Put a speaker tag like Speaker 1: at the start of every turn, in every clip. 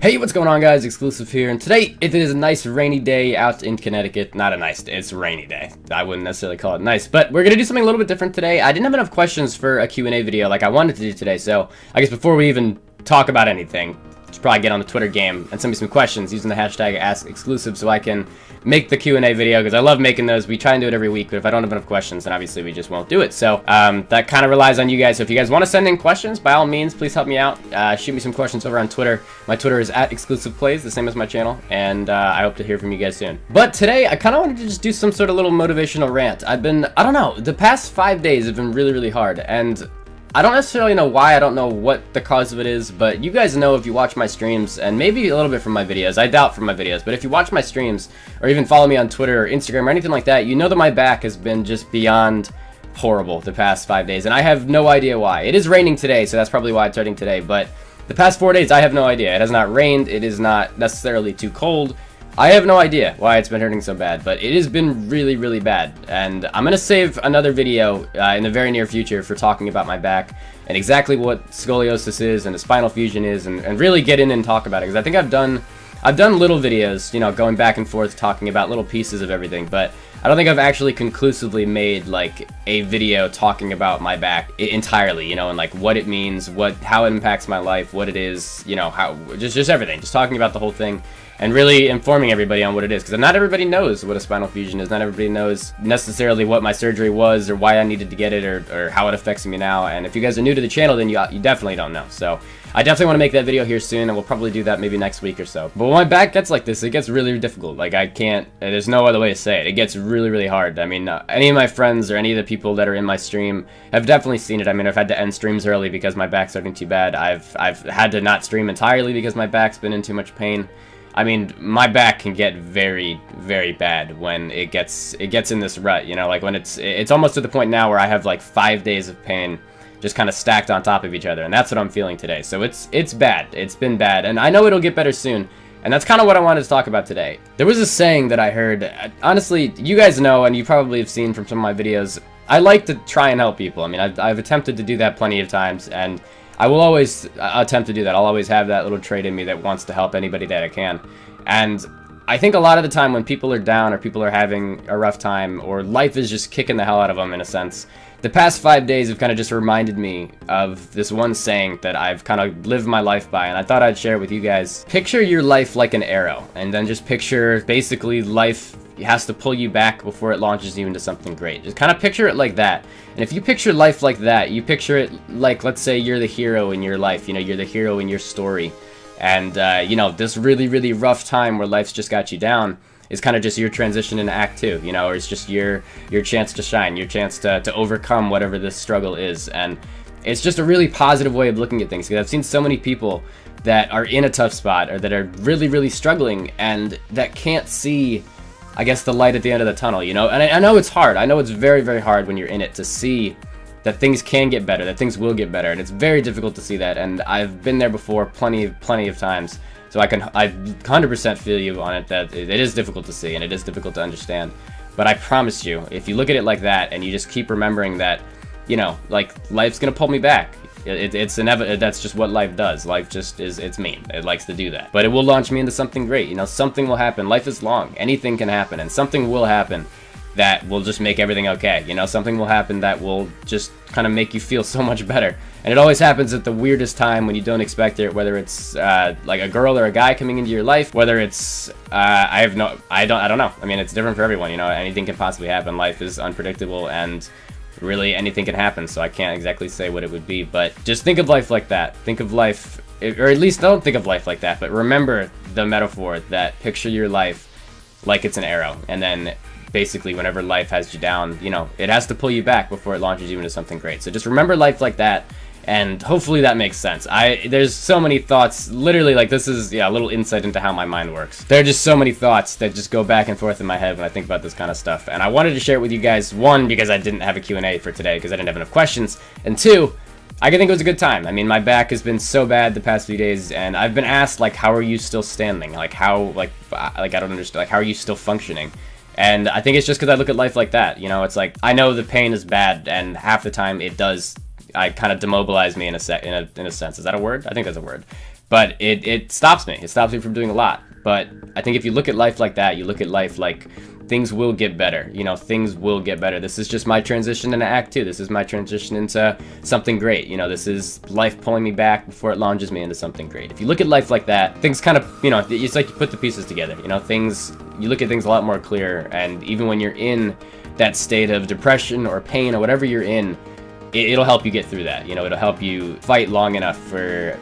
Speaker 1: Hey, what's going on, guys? Xclusive here, and today it is a nice rainy day out in Connecticut. Not a nice day, it's a rainy day. I wouldn't necessarily call it nice, but we're gonna do something a little bit different today. I didn't have enough questions for a Q&A video like I wanted to do today, so I guess before we even talk about anything, just probably get on the Twitter game and send me some questions using the hashtag #AskXclusive so I can make the Q&A video, because I love making those. We try and do it every week, but if I don't have enough questions, then obviously we just won't do it. So that kind of relies on you guys. So if you guys want to send in questions, by all means, please help me out. Shoot me some questions over on Twitter. My Twitter is @XclusivePlays, the same as my channel, and I hope to hear from you guys soon. But today, I kind of wanted to just do some sort of little motivational rant. I don't know, the past 5 days have been really hard, and I don't necessarily know why. I don't know what the cause of it is, but you guys know if you watch my streams, and maybe a little bit from my videos, I doubt from my videos, but if you watch my streams, or even follow me on Twitter or Instagram or anything like that, you know that my back has been just beyond horrible the past 5 days, and I have no idea why. It is raining today, so that's probably why it's starting today, but the past 4 days, I have no idea. It has not rained, it is not necessarily too cold. I have no idea why it's been hurting so bad, but it has been really bad, and I'm gonna save another video in the very near future for talking about my back and exactly what scoliosis is and a spinal fusion is, and really get in and talk about it, because I think I've done little videos, you know, going back and forth talking about little pieces of everything, but I don't think I've actually conclusively made like a video talking about my back entirely, you know, and like what it means, how it impacts my life, what it is, you know, how just everything, just talking about the whole thing. And really informing everybody on what it is, because not everybody knows what a spinal fusion is. Not everybody knows necessarily what my surgery was, or why I needed to get it, or how it affects me now. And if you guys are new to the channel, then you definitely don't know. So I definitely want to make that video here soon, and we'll probably do that maybe next week or so. But when my back gets like this, it gets really difficult. Like, I can't, there's no other way to say it. It gets really hard. I mean, any of my friends or any of the people that are in my stream have definitely seen it. I mean, I've had to end streams early because my back's starting too bad. I've had to not stream entirely because my back's been in too much pain. I mean, my back can get very bad when it gets in this rut, you know, like when it's almost to the point now where I have like 5 days of pain just kind of stacked on top of each other, and that's what I'm feeling today. So it's bad. It's been bad, and I know it'll get better soon, and that's kind of what I wanted to talk about today. There was a saying that I heard, honestly, you guys know, and you probably have seen from some of my videos, I like to try and help people. I mean, I've attempted to do that plenty of times, and I will always attempt to do that. I'll always have that little trait in me that wants to help anybody that I can. And I think a lot of the time when people are down, or people are having a rough time, or life is just kicking the hell out of them in a sense, the past 5 days have kind of just reminded me of this one saying that I've kind of lived my life by, and I thought I'd share it with you guys. Picture your life like an arrow, and then just picture basically life has to pull you back before it launches you into something great. Just kind of picture it like that. And if you picture life like that, you picture it like, let's say you're the hero in your life, you know, you're the hero in your story. And, you know, this really rough time where life's just got you down is kind of just your transition into Act 2, you know, or it's just your chance to shine, your chance to overcome whatever this struggle is. And it's just a really positive way of looking at things, because I've seen so many people that are in a tough spot, or that are really struggling, and that can't see, I guess, the light at the end of the tunnel, you know. And I know it's hard. I know it's very hard when you're in it to see that things can get better, that things will get better, and it's very difficult to see that. And I've been there before plenty of times, so I 100% feel you on it, that it is difficult to see and it is difficult to understand. But I promise you, if you look at it like that and you just keep remembering that, you know, like, life's gonna pull me back. It's inevitable. That's just what life does. Life just is, it's mean. It likes to do that. But it will launch me into something great. You know, something will happen. Life is long. Anything can happen, and something will happen that will just make everything okay. You know, something will happen that will just kind of make you feel so much better. And it always happens at the weirdest time when you don't expect it, whether it's like a girl or a guy coming into your life, whether it's I don't know. I mean, it's different for everyone, you know. Anything can possibly happen. Life is unpredictable, and really anything can happen, so I can't exactly say what it would be. But just think of life like that. Think of life, or at least don't think of life like that, but remember the metaphor that picture your life like it's an arrow, and then basically whenever life has you down, you know, it has to pull you back before it launches you into something great. So just remember life like that, and hopefully that makes sense. There's so many thoughts, literally, like, this is, yeah, a little insight into how my mind works. There are just so many thoughts that just go back and forth in my head when I think about this kind of stuff, and I wanted to share it with you guys, one, because I didn't have a Q&A for today because I didn't have enough questions, and two, I think it was a good time. I mean, my back has been so bad the past few days, and I've been asked, like, how are you still standing? Like, how, like I don't understand, like, how are you still functioning? And I think it's just because I look at life like that, you know. It's like, I know the pain is bad, and half the time it does, I kind of demobilize me in a sense. Is that a word? I think that's a word. but it stops me. It stops me from doing a lot. But I think if you look at life like that, you look at life like things will get better. You know, things will get better. This is just my transition into Act 2. This is my transition into something great. You know, this is life pulling me back before it launches me into something great. If you look at life like that, things kind of, you know, it's like you put the pieces together. You know, you look at things a lot more clear. And even when you're in that state of depression or pain or whatever you're in, it'll help you get through that. You know, it'll help you fight long enough for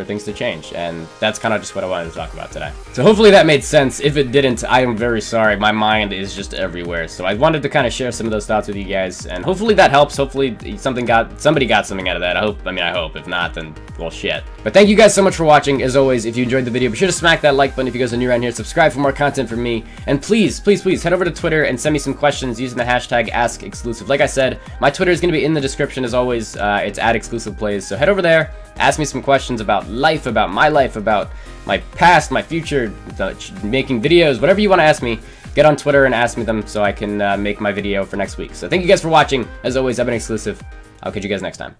Speaker 1: things to change. And that's kind of just what I wanted to talk about today. So hopefully that made sense. If it didn't, I am very sorry. My mind is just everywhere. So I wanted to kind of share some of those thoughts with you guys, and hopefully that helps. Hopefully somebody got something out of that. I hope. If not, then well, shit. But thank you guys so much for watching. As always, if you enjoyed the video, be sure to smack that like button if you guys are new around here. Subscribe for more content from me. And please, please, please head over to Twitter and send me some questions using the hashtag #AskXclusive. Like I said, my Twitter is going to be in the description as always. It's @XclusivePlays. So head over there, ask me some questions about life, about my past, my future, making videos, whatever you want to ask me. Get on Twitter and ask me them so I can make my video for next week. So thank you guys for watching. As always, I've been Xclusive. I'll catch you guys next time.